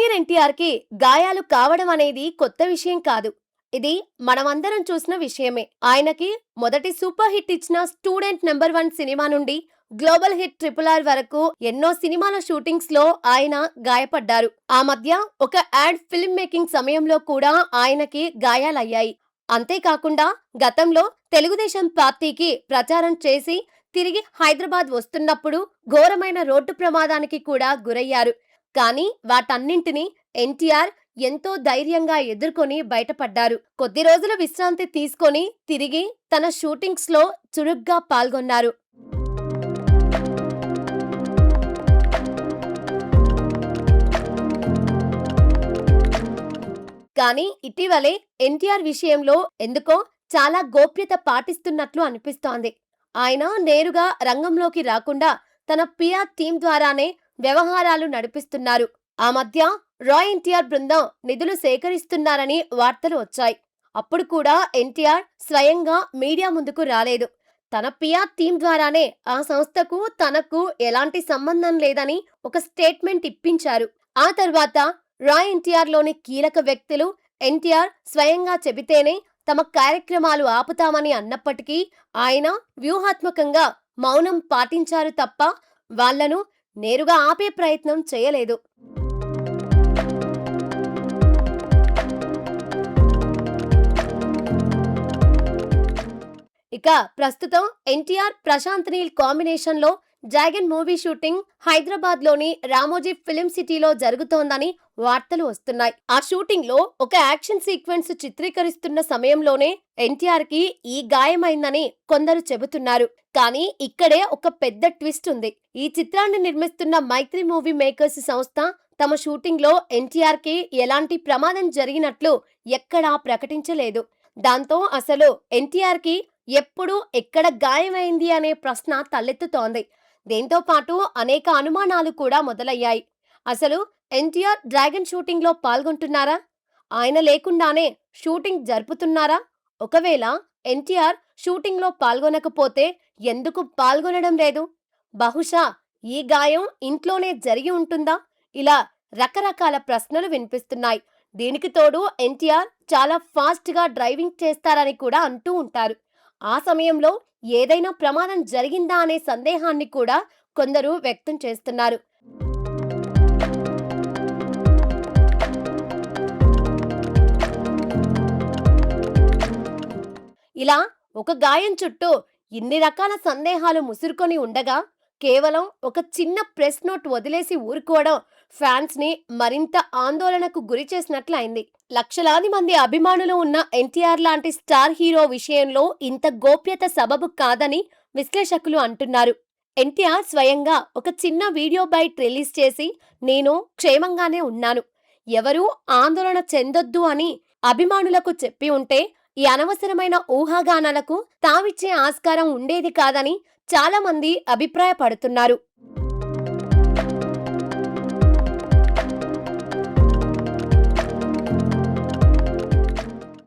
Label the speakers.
Speaker 1: Junior ఎన్టీఆర్‌కి గాయాలు కావడం అనేది కొత్త విషయం కాదు. ఇది మనమందరం చూసిన విషయమే. ఆయనకి మొదటి సూపర్ హిట్ ఇచ్చిన 'స్టూడెంట్ నంబర్ వన్' సినిమా నుండి గ్లోబల్ హిట్ 'ట్రిపుల్ ఆర్' వరకు ఎన్నో సినిమాల షూటింగ్స్‌లో ఆయన గాయపడ్డారు. ఆ మధ్య ఒక యాడ్ ఫిల్మ్ మేకింగ్ సమయంలో కూడా ఆయనకి గాయాలయ్యాయి. అంతేకాకుండా గతంలో తెలుగుదేశం పార్టీకి ప్రచారం చేసి తిరిగి హైదరాబాద్ వస్తున్నప్పుడు ఘోరమైన రోడ్డు ప్రమాదానికి కూడా గురయ్యారు. కానీ వాటన్నింటినీ ఎన్టీఆర్ ఎంతో ధైర్యంగా ఎదుర్కొని బయటపడ్డారు. కొద్ది రోజుల విశ్రాంతి తీసుకొని తిరిగి తన షూటింగ్స్‌లో చురుగ్గా పాల్గొన్నారు. కానీ ఇటీవలే ఎన్టీఆర్ విషయంలో ఎందుకో చాలా గోప్యత పాటిస్తున్నట్లు అనిపిస్తోంది. ఆయన నేరుగా రంగంలోకి రాకుండా తన పిఆర్ టీం ద్వారానే వ్యవహారాలు నడిపిస్తున్నారు. ఆ మధ్య రాయ్ ఎన్టీఆర్ బృందం నిధులు సేకరిస్తున్నారని వార్తలు వచ్చాయి. అప్పుడు కూడా ఎన్టీఆర్ స్వయంగా మీడియా ముందుకు రాలేదు. తన పిఆర్ టీం ద్వారానే ఆ సంస్థకు తనకు ఎలాంటి సంబంధం లేదని ఒక స్టేట్మెంట్ ఇప్పించారు. ఆ తర్వాత రాయ్ ఎన్టీఆర్ లోని కీలక వ్యక్తులు ఎన్టీఆర్ స్వయంగా చెబితేనే తమ కార్యక్రమాలు ఆపుతామని అన్నప్పటికీ ఆయన వ్యూహాత్మకంగా మౌనం పాటించారు తప్ప వాళ్లను నేరుగా ఆపే ప్రయత్నం చేయలేదు. ఇక ప్రస్తుతం ఎన్టీఆర్ ప్రశాంత్ నీల్ కాంబినేషన్ లో డ్రాగన్ మూవీ షూటింగ్ హైదరాబాద్ లోని రామోజీ ఫిలిం సిటీలో జరుగుతోందని వార్తలు వస్తున్నాయి. ఆ షూటింగ్ లో ఒక యాక్షన్ సీక్వెన్స్ చిత్రీకరిస్తున్న సమయంలోనే ఎన్టీఆర్ కి ఈ గాయమైందని కొందరు చెబుతున్నారు. కానీ ఇక్కడే ఒక పెద్ద ట్విస్ట్ ఉంది. ఈ చిత్రాన్ని నిర్మిస్తున్న మైత్రి మూవీ మేకర్స్ సంస్థ తమ షూటింగ్ లో ఎన్టీఆర్ కి ఎలాంటి ప్రమాదం జరిగినట్లు ఎక్కడా ప్రకటించలేదు. దాంతో అసలు ఎన్టీఆర్ కి ఎప్పుడు ఎక్కడ గాయమైంది అనే ప్రశ్న తలెత్తుతోంది. దీంతో పాటు అనేక అనుమానాలు కూడా మొదలయ్యాయి. అసలు ఎన్టీఆర్ డ్రాగన్ షూటింగ్ లో పాల్గొంటున్నారా? ఆయన లేకుండానే షూటింగ్ జరుపుతున్నారా? ఒకవేళ ఎన్టీఆర్ షూటింగ్ లో పాల్గొనకపోతే ఎందుకు పాల్గొనడం లేదు? బహుశా ఈ గాయం ఇంట్లోనే జరిగి ఉంటుందా? ఇలా రకరకాల ప్రశ్నలు వినిపిస్తున్నాయి. దీనికి తోడు ఎన్టీఆర్ చాలా ఫాస్ట్ గా డ్రైవింగ్ చేస్తారని కూడా అంటూ ఉంటారు. ఆ సమయంలో ఏదైనా ప్రమాదం జరిగిందా అనే సందేహాన్ని కూడా కొందరు వ్యక్తం చేస్తున్నారు. ఇలా ఒక గాయం చుట్టూ ఇన్ని రకాల సందేహాలు ముసురుకొని ఉండగా కేవలం ఒక చిన్న ప్రెస్ నోట్ వదిలేసి ఊరుకోవడం ఫ్యాన్స్ ని మరింత ఆందోళనకు గురి చేసినట్లయింది. లక్షలాది మంది అభిమానులు ఉన్న ఎన్టీఆర్ లాంటి స్టార్ హీరో విషయంలో ఇంత గోప్యత సబబు కాదని విశ్లేషకులు అంటున్నారు. ఎన్టీఆర్ స్వయంగా ఒక చిన్న వీడియో బైట్ రిలీజ్ చేసి నేను క్షేమంగానే ఉన్నాను, ఎవరూ ఆందోళన చెందొద్దు అని అభిమానులకు చెప్పి ఉంటే ఈ అనవసరమైన ఊహాగానాలకు తావిచ్చే ఆస్కారం ఉండేది కాదని చాలా మంది అభిప్రాయపడుతున్నారు.